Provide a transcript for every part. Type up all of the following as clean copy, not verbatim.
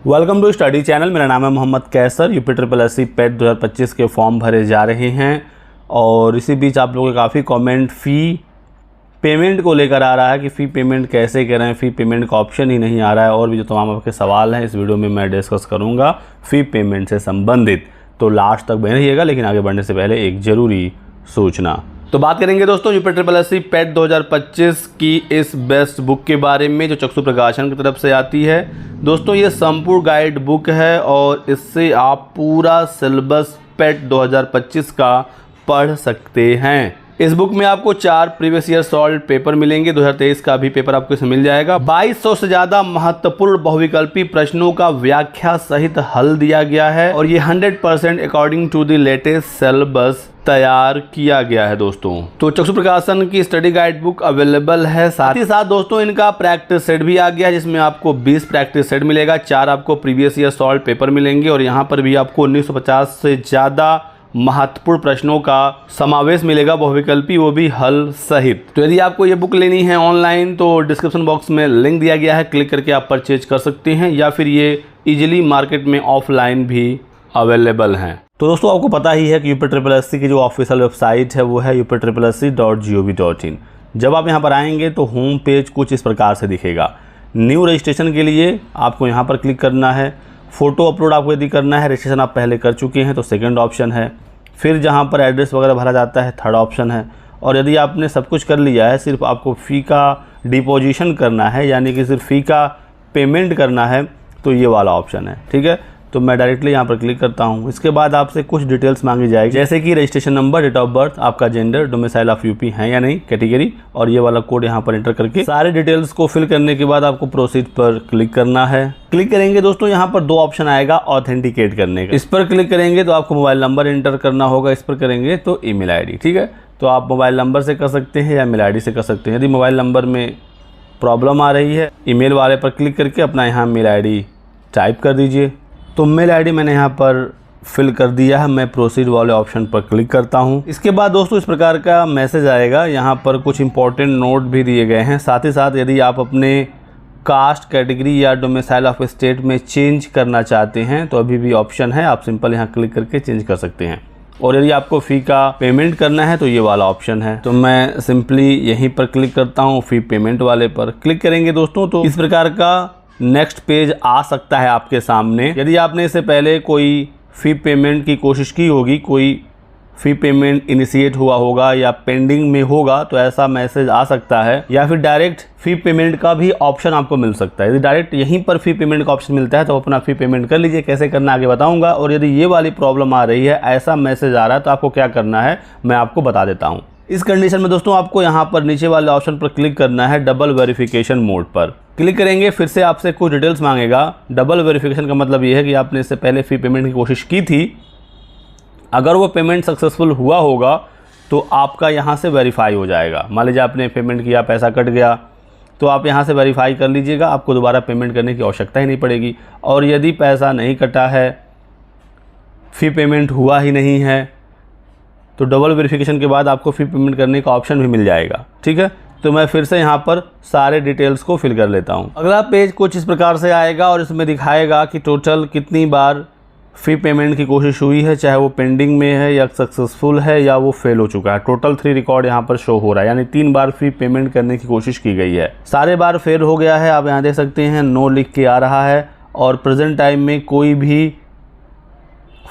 Welcome to study channel. मेरा नाम है Mohammad Kaiser. UP triple S C पेट 2025 के फॉर्म भरे जा रहे हैं और इसी बीच आप लोगों के काफ़ी कमेंट फ़ी पेमेंट को लेकर आ रहा है कि फ़ी पेमेंट कैसे करें, फ़ी पेमेंट का ऑप्शन ही नहीं आ रहा है और भी जो तमाम आपके सवाल हैं इस वीडियो में मैं डिस्कस करूँगा फ़ी पेमेंट से संबंधित। तो लास्ट तक बने रहिएगा, लेकिन आगे बढ़ने से पहले एक ज़रूरी सूचना। तो बात करेंगे दोस्तों यूपी ट्रिपल एस सी पेट 2025 की इस बेस्ट बुक के बारे में जो चक्षु प्रकाशन की तरफ से आती है। दोस्तों ये संपूर्ण गाइड बुक है और इससे आप पूरा सिलेबस पेट 2025 का पढ़ सकते हैं। इस बुक में आपको 4 प्रीवियस ईयर सॉल्व पेपर मिलेंगे। 2023 का भी पेपर आपको इसमें मिल जाएगा। 2200 से ज़्यादा महत्वपूर्ण बहुविकल्पी प्रश्नों का व्याख्या सहित हल दिया गया है और ये 100% according to the latest syllabus तैयार किया गया है दोस्तों। तो चक्षु प्रकाशन की स्टडी गाइड बुक अवेलेबल है। साथ ही साथ दोस्तों इनका प्रैक्टिस सेट भी आ गया है जिसमें आपको 20 प्रैक्टिस सेट मिलेगा, 4 आपको प्रीवियस ईयर सॉल्व पेपर मिलेंगे और यहाँ पर भी आपको 1950 से ज़्यादा महत्वपूर्ण प्रश्नों का समावेश मिलेगा, बहुविकल्पी, वो भी हल सहित। तो यदि आपको ये बुक लेनी है ऑनलाइन तो डिस्क्रिप्शन बॉक्स में लिंक दिया गया है, क्लिक करके आप परचेज कर सकते हैं या फिर ये इजीली मार्केट में ऑफलाइन भी अवेलेबल हैं। तो दोस्तों आपको पता ही है कि यूपी ट्रिपल एस सी की जो ऑफिशियल वेबसाइट है वो है uptripplesc.gov.in। जब आप यहाँ पर आएंगे तो होम पेज कुछ इस प्रकार से दिखेगा। न्यू रजिस्ट्रेशन के लिए आपको यहाँ पर क्लिक करना है। फ़ोटो अपलोड आपको यदि करना है, रजिस्ट्रेशन आप पहले कर चुके हैं तो सेकंड ऑप्शन है। फिर जहाँ पर एड्रेस वगैरह भरा जाता है थर्ड ऑप्शन है। और यदि आपने सब कुछ कर लिया है, सिर्फ आपको फ़ी का डिपोजिशन करना है यानी कि सिर्फ फ़ी का पेमेंट करना है तो ये वाला ऑप्शन है। ठीक है, तो मैं डायरेक्टली यहाँ पर क्लिक करता हूँ। इसके बाद आपसे कुछ डिटेल्स मांगी जाएगी जैसे कि registration number, date of birth, आपका जेंडर, डोमिसाइल ऑफ यूपी है या नहीं, कैटेगरी और ये वाला कोड यहाँ पर एंटर करके सारे डिटेल्स को फिल करने के बाद आपको प्रोसीड पर क्लिक करना है। क्लिक करेंगे दोस्तों यहाँ पर 2 ऑप्शन आएगा ऑथेंटिकेट करने का। इस पर क्लिक करेंगे तो आपको मोबाइल नंबर एंटर करना होगा, इस पर करेंगे तो ईमेल आईडी। ठीक है, तो आप मोबाइल नंबर से कर सकते हैं या ईमेल आईडी से कर सकते हैं। यदि मोबाइल नंबर में प्रॉब्लम आ रही है, ईमेल वाले पर क्लिक करके अपना यहाँ मेल आईडी टाइप कर दीजिए। तो मेल आईडी मैंने यहाँ पर फिल कर दिया है। मैं प्रोसीड वाले ऑप्शन पर क्लिक करता हूँ। इसके बाद दोस्तों इस प्रकार का मैसेज आएगा। यहाँ पर कुछ इंपॉर्टेंट नोट भी दिए गए हैं। साथ ही साथ यदि आप अपने कास्ट, कैटेगरी या डोमिसाइल ऑफ स्टेट में चेंज करना चाहते हैं तो अभी भी ऑप्शन है, आप सिंपल यहाँ क्लिक करके चेंज कर सकते हैं। और यदि आपको फ़ी का पेमेंट करना है तो ये वाला ऑप्शन है। तो मैं सिंपली यहीं पर क्लिक करता हूँ, फ़ी पेमेंट वाले पर क्लिक करेंगे दोस्तों तो इस प्रकार का नेक्स्ट पेज आ सकता है आपके सामने। यदि आपने इससे पहले कोई फ़ी पेमेंट की कोशिश की होगी, कोई फ़ी पेमेंट इनिशिएट हुआ होगा या पेंडिंग में होगा तो ऐसा मैसेज आ सकता है, या फिर डायरेक्ट फ़ी पेमेंट का भी ऑप्शन आपको मिल सकता है। यदि डायरेक्ट यहीं पर फ़ी पेमेंट का ऑप्शन मिलता है तो अपना फ़ी पेमेंट कर लीजिए। कैसे करना आगे बताऊंगा। और यदि ये वाली प्रॉब्लम आ रही है, ऐसा मैसेज आ रहा है, तो आपको क्या करना है मैं आपको बता देता हूँ। इस कंडीशन में दोस्तों आपको यहाँ पर नीचे वाले ऑप्शन पर क्लिक करना है, डबल वेरिफिकेशन मोड पर क्लिक करेंगे। फिर से आपसे कुछ डिटेल्स मांगेगा। डबल वेरिफिकेशन का मतलब ये है कि आपने इससे पहले फ़ी पेमेंट की कोशिश की थी, अगर वो पेमेंट सक्सेसफुल हुआ होगा तो आपका यहाँ से वेरीफाई हो जाएगा। मान लीजिए आपने पेमेंट किया, पैसा कट गया, तो आप यहाँ से वेरीफाई कर लीजिएगा, आपको दोबारा पेमेंट करने की आवश्यकता ही नहीं पड़ेगी। और यदि पैसा नहीं कटा है, फ़ी पेमेंट हुआ ही नहीं है, तो डबल वेरिफिकेशन के बाद आपको फ़ी पेमेंट करने का ऑप्शन भी मिल जाएगा। ठीक है, तो मैं फिर से यहाँ पर सारे डिटेल्स को फिल कर लेता हूँ। अगला पेज कुछ इस प्रकार से आएगा और इसमें दिखाएगा कि टोटल कितनी बार फ़ी पेमेंट की कोशिश हुई है, चाहे वो पेंडिंग में है या सक्सेसफुल है या वो फेल हो चुका है। टोटल 3 रिकॉर्ड यहाँ पर शो हो रहा है, यानी 3 बार फ़ी पेमेंट करने की कोशिश की गई है, सारे बार फेल हो गया है। आप यहाँ देख सकते हैं नो लिख के आ रहा है और प्रेजेंट टाइम में कोई भी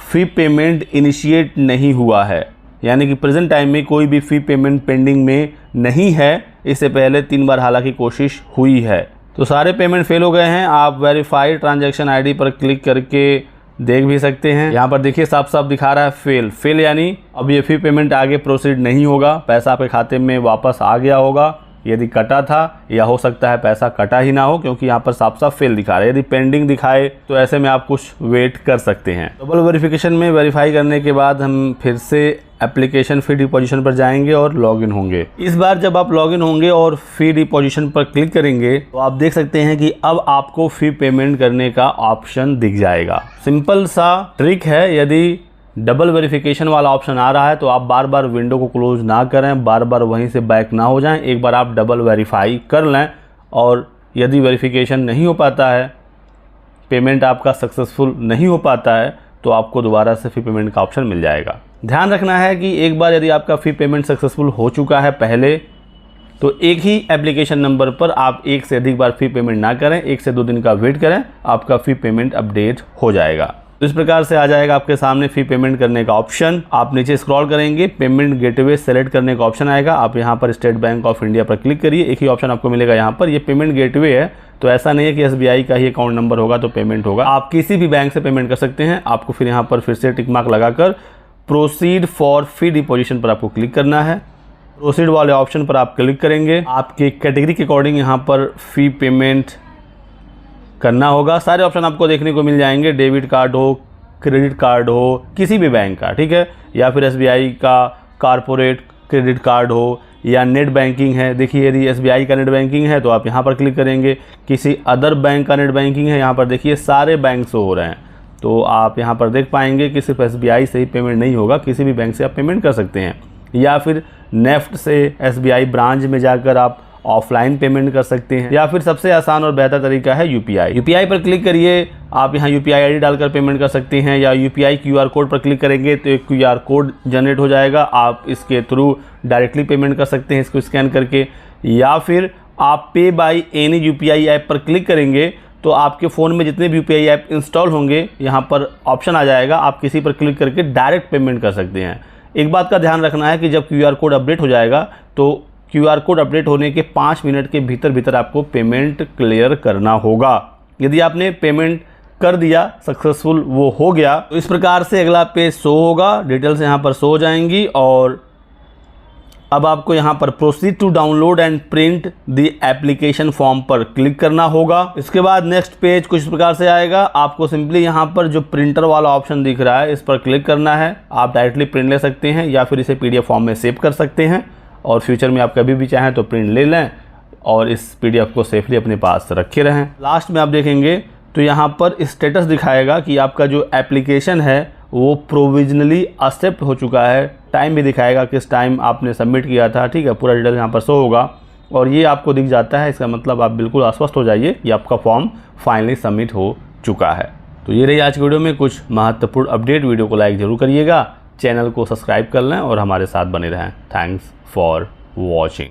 फ़ी पेमेंट इनिशिएट नहीं हुआ है, यानी कि प्रेजेंट टाइम में कोई भी फ़ी पेमेंट पेंडिंग में नहीं है। इससे पहले 3 बार हालांकि कोशिश हुई है। तो सारे पेमेंट फेल हो गए हैं। आप वेरीफाइड ट्रांजैक्शन आईडी पर क्लिक करके देख भी सकते हैं। यहाँ पर देखिए साफ साफ दिखा रहा है फेल यानी अब ये फ़ी पेमेंट आगे प्रोसीड नहीं होगा, पैसा आपके खाते में वापस आ गया होगा यदि कटा था, या हो सकता है पैसा कटा ही ना हो क्योंकि यहाँ पर साफ साफ फेल दिखा रहा है। यदि पेंडिंग दिखाए तो ऐसे में आप कुछ वेट कर सकते हैं। डबल वेरिफिकेशन में वेरीफाई करने के बाद हम फिर से एप्लीकेशन फ़ी डिपोजिशन पर जाएंगे और लॉगिन होंगे। इस बार जब आप लॉगिन होंगे और फ़ी डिपोजिशन पर क्लिक करेंगे तो आप देख सकते हैं कि अब आपको फ़ी पेमेंट करने का ऑप्शन दिख जाएगा। सिंपल सा ट्रिक है। यदि डबल वेरिफिकेशन वाला ऑप्शन आ रहा है तो आप बार बार विंडो को क्लोज ना करें, बार बार वहीं से बैक ना हो जाएं। एक बार आप डबल वेरीफाई कर लें और यदि वेरिफिकेशन नहीं हो पाता है पेमेंट आपका सक्सेसफुल नहीं हो पाता है तो आपको दोबारा से फ़ी पेमेंट का ऑप्शन मिल जाएगा। ध्यान रखना है कि एक बार यदि आपका फ़ी पेमेंट सक्सेसफुल हो चुका है पहले, तो एक ही एप्लीकेशन नंबर पर आप एक से अधिक बार फ़ी पेमेंट ना करें, 1 से 2 दिन का वेट करें, आपका फ़ी पेमेंट अपडेट हो जाएगा। तो इस प्रकार से आ जाएगा आपके सामने फ़ी पेमेंट करने का ऑप्शन। आप नीचे स्क्रॉल करेंगे, पेमेंट गेटवे सेलेक्ट करने का ऑप्शन आएगा। आप यहाँ पर स्टेट बैंक ऑफ इंडिया पर क्लिक करिए, एक ही ऑप्शन आपको मिलेगा यहाँ पर। ये पेमेंट गेटवे है, तो ऐसा नहीं है कि SBI का ही अकाउंट नंबर होगा तो पेमेंट होगा। आप किसी भी बैंक से पेमेंट कर सकते हैं। आपको फिर यहाँ पर फिर से टिक मार्क लगाकर प्रोसीड फॉर फी डिपोजिशन पर आपको क्लिक करना है। प्रोसीड वाले ऑप्शन पर आप क्लिक करेंगे। आपके कैटेगरी के अकॉर्डिंग यहाँ पर फ़ी पेमेंट करना होगा। सारे ऑप्शन आपको देखने को मिल जाएंगे, डेबिट कार्ड हो, क्रेडिट कार्ड हो, किसी भी बैंक का, ठीक है, या फिर SBI का कारपोरेट क्रेडिट कार्ड हो या नेट बैंकिंग है। देखिए यदि SBI का नेट बैंकिंग है तो आप यहाँ पर क्लिक करेंगे। किसी अदर बैंक का नेट बैंकिंग है, यहाँ पर देखिए सारे बैंक शो हो रहे हैं, तो आप यहाँ पर देख पाएंगे कि सिर्फ SBI से ही पेमेंट नहीं होगा, किसी भी बैंक से आप पेमेंट कर सकते हैं। या फिर नेफ्ट से SBI ब्रांच में जाकर आप ऑफलाइन पेमेंट कर सकते हैं, या फिर सबसे आसान और बेहतर तरीका है UPI पर क्लिक करिए। आप यहाँ UPI ID डालकर पेमेंट कर सकते हैं, या UPI QR कोड पर क्लिक करेंगे तो एक QR कोड जनरेट हो जाएगा। आप इसके थ्रू डायरेक्टली पेमेंट कर सकते हैं इसको स्कैन करके, या फिर आप पे बाय एनी UPI ऐप पर क्लिक करेंगे तो आपके फ़ोन में जितने भी UPI ऐप इंस्टॉल होंगे यहाँ पर ऑप्शन आ जाएगा, आप किसी पर क्लिक करके डायरेक्ट पेमेंट कर सकते हैं। एक बात का ध्यान रखना है कि जब QR कोड अपडेट हो जाएगा तो QR कोड अपडेट होने के 5 मिनट के भीतर आपको पेमेंट क्लियर करना होगा। यदि आपने पेमेंट कर दिया, सक्सेसफुल वो हो गया, तो इस प्रकार से अगला पेज शो होगा, डिटेल्स यहाँ पर शो हो जाएंगी। और अब आपको यहाँ पर proceed to download and print the application form पर क्लिक करना होगा। इसके बाद नेक्स्ट पेज कुछ इस प्रकार से आएगा। आपको सिंपली यहाँ पर जो प्रिंटर वाला ऑप्शन दिख रहा है इस पर क्लिक करना है। आप डायरेक्टली प्रिंट ले सकते हैं या फिर इसे PDF फॉर्म में सेव कर सकते हैं, और फ्यूचर में आप कभी भी चाहें तो प्रिंट ले लें और इस PDF को सेफली अपने पास रखे रहें। लास्ट में आप देखेंगे तो यहाँ पर स्टेटस दिखाएगा कि आपका जो एप्लीकेशन है वो प्रोविजनली एक्सेप्ट हो चुका है। टाइम भी दिखाएगा किस टाइम आपने सबमिट किया था, ठीक है, पूरा डिटेल यहाँ पर शो होगा और ये आपको दिख जाता है। इसका मतलब आप बिल्कुल आश्वस्त हो जाइए कि आपका फॉर्म फाइनली सबमिट हो चुका है। तो ये रही आज की वीडियो में कुछ महत्वपूर्ण अपडेट। वीडियो को लाइक ज़रूर करिएगा, चैनल को सब्सक्राइब कर लें और हमारे साथ बने रहें। Thanks for watching.